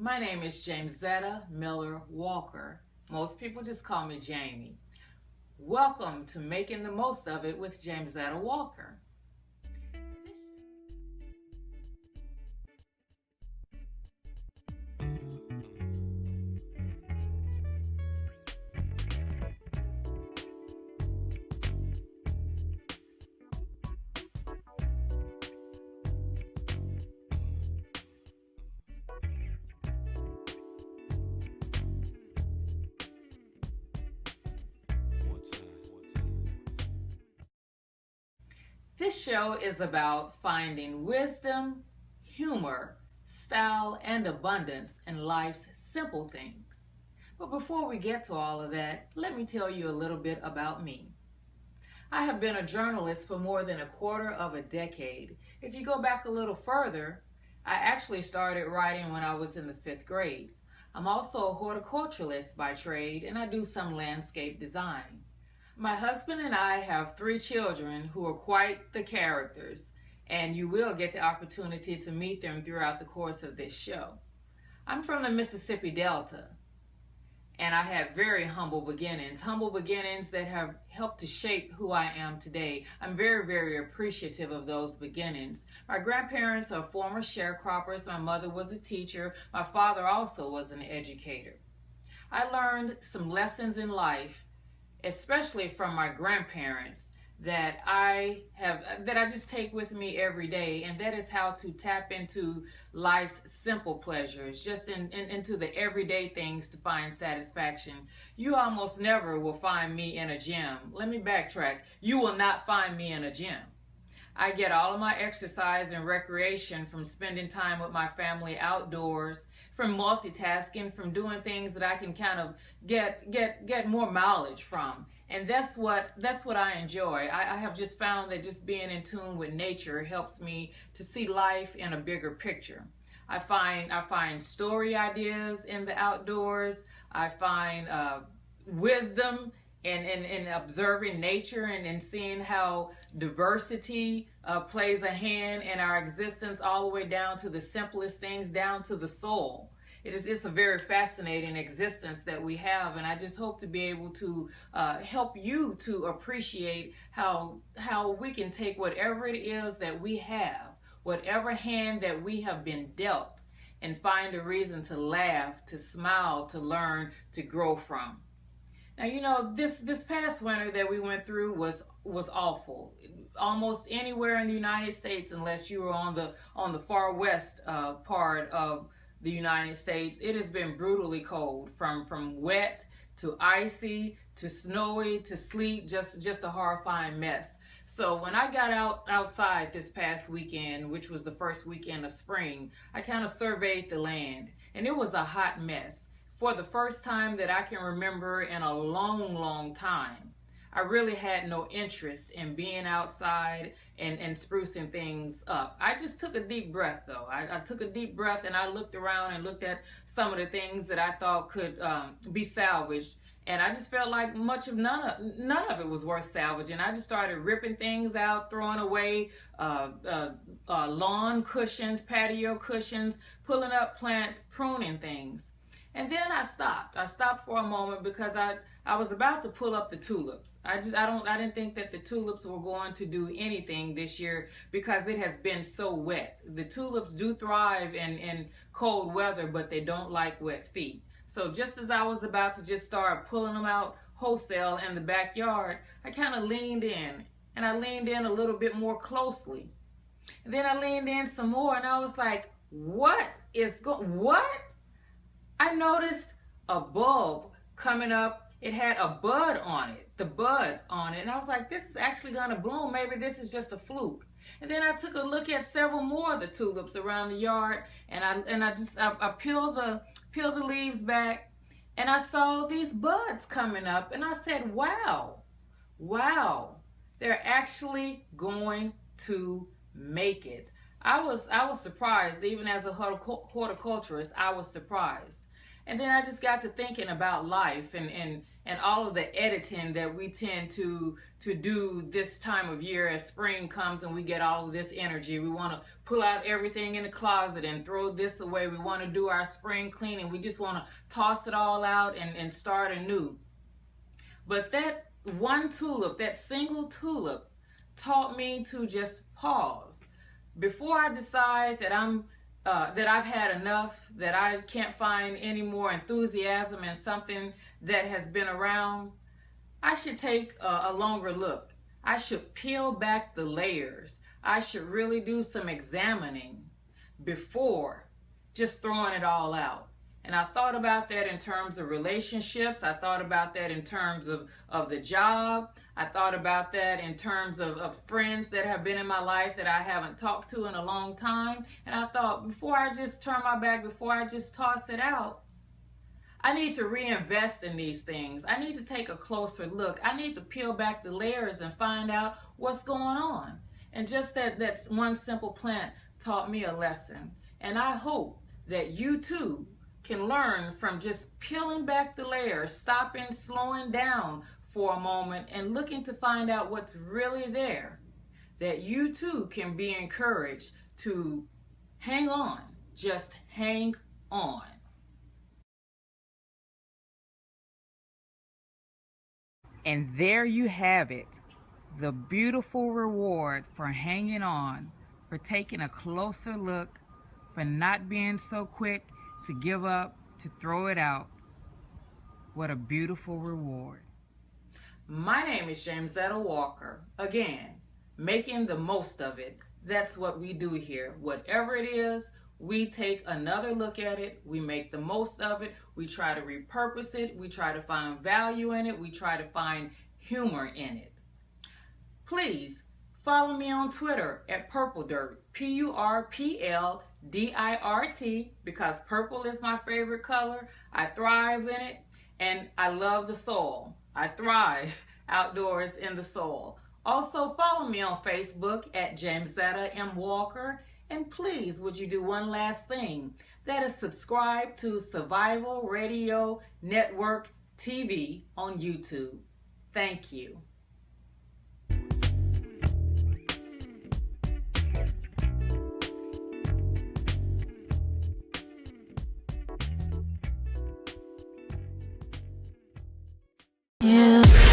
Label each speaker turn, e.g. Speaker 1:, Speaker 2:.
Speaker 1: My name is Jamesetta Miller Walker. Most people just call me Jamie. Welcome to Making the Most of It with Jamesetta Walker. This show is about finding wisdom, humor, style, and abundance in life's simple things. But before we get to all of that, let me tell you a little bit about me. I have been a journalist for more than a quarter of a decade. If you go back a little further, I actually started writing when I was in the fifth grade. I'm also a horticulturalist by trade, and I do some landscape design. My husband and I have three children who are quite the characters, and you will get the opportunity to meet them throughout the course of this show. I'm from the Mississippi Delta, and I had very humble beginnings that have helped to shape who I am today. I'm very, very appreciative of those beginnings. My grandparents are former sharecroppers. My mother was a teacher. My father also was an educator. I learned some lessons in life, especially from my grandparents, that I just take with me every day, and that is how to tap into life's simple pleasures, just into the everyday things to find satisfaction. You almost never will find me in a gym. Let me backtrack. You will not find me in a gym. I get all of my exercise and recreation from spending time with my family outdoors, from multitasking, from doing things that I can kind of get more mileage from. And that's what I enjoy. I have just found that just being in tune with nature helps me to see life in a bigger picture. I find story ideas in the outdoors. I find wisdom in observing nature and seeing how diversity plays a hand in our existence, all the way down to the simplest things, down to the soul. It's a very fascinating existence that we have, and I just hope to be able to help you to appreciate how we can take whatever it is that we have, whatever hand that we have been dealt, and find a reason to laugh, to smile, to learn, to grow from. Now, this past winter that we went through was awful. Almost anywhere in the United States, unless you were on the far west part of the United States, it has been brutally cold, from wet to icy to snowy to sleet, just a horrifying mess. So when I got outside this past weekend, which was the first weekend of spring, I kind of surveyed the land, and it was a hot mess. For the first time that I can remember in a long, long time, I really had no interest in being outside and sprucing things up. I just took a deep breath, though. I took a deep breath, and I looked around and looked at some of the things that I thought could be salvaged. And I just felt like none of it was worth salvaging. I just started ripping things out, throwing away lawn cushions, patio cushions, pulling up plants, pruning things. And then I stopped. I stopped for a moment because I was about to pull up the tulips. I didn't think that the tulips were going to do anything this year because it has been so wet. The tulips do thrive in cold weather, but they don't like wet feet. So just as I was about to just start pulling them out wholesale in the backyard, I kind of leaned in, and I leaned in a little bit more closely. And then I leaned in some more, and I was like, what? I noticed a bulb coming up. It had a bud on it, the bud on it. And I was like, this is actually going to bloom. Maybe this is just a fluke. And then I took a look at several more of the tulips around the yard, and I peeled the leaves back, and I saw these buds coming up, and I said, wow, they're actually going to make it. I was surprised. Even as a horticulturist, I was surprised. And then I just got to thinking about life and all of the editing that we tend to do this time of year as spring comes and we get all of this energy. We want to pull out everything in the closet and throw this away. We want to do our spring cleaning. We just want to toss it all out and start anew. But that one tulip, that single tulip, taught me to just pause. Before I decide that I've had enough, that I can't find any more enthusiasm in something that has been around, I should take a longer look. I should peel back the layers. I should really do some examining before just throwing it all out. And I thought about that in terms of relationships. I thought about that in terms of the job. I thought about that in terms of friends that have been in my life that I haven't talked to in a long time. And I thought, before I just turn my back, before I just toss it out, I need to reinvest in these things. I need to take a closer look. I need to peel back the layers and find out what's going on. And just that one simple plant taught me a lesson. And I hope that you too can learn from just peeling back the layers, stopping, slowing down for a moment and looking to find out what's really there, that you too can be encouraged to hang on, just hang on. And there you have it, the beautiful reward for hanging on, for taking a closer look, for not being so quick to give up, to throw it out. What a beautiful reward. My name is Jamesetta Walker. Again, making the most of it. That's what we do here. Whatever it is, we take another look at it. We make the most of it. We try to repurpose it. We try to find value in it. We try to find humor in it. Please follow me on Twitter at Purple Dirt, PURPLDIRT, because purple is my favorite color. I thrive in it, and I love the soil. I thrive outdoors in the soil. Also, follow me on Facebook at Jamesetta M. Walker. And please, would you do one last thing? That is subscribe to Survival Radio Network TV on YouTube. Thank you.
Speaker 2: Yeah.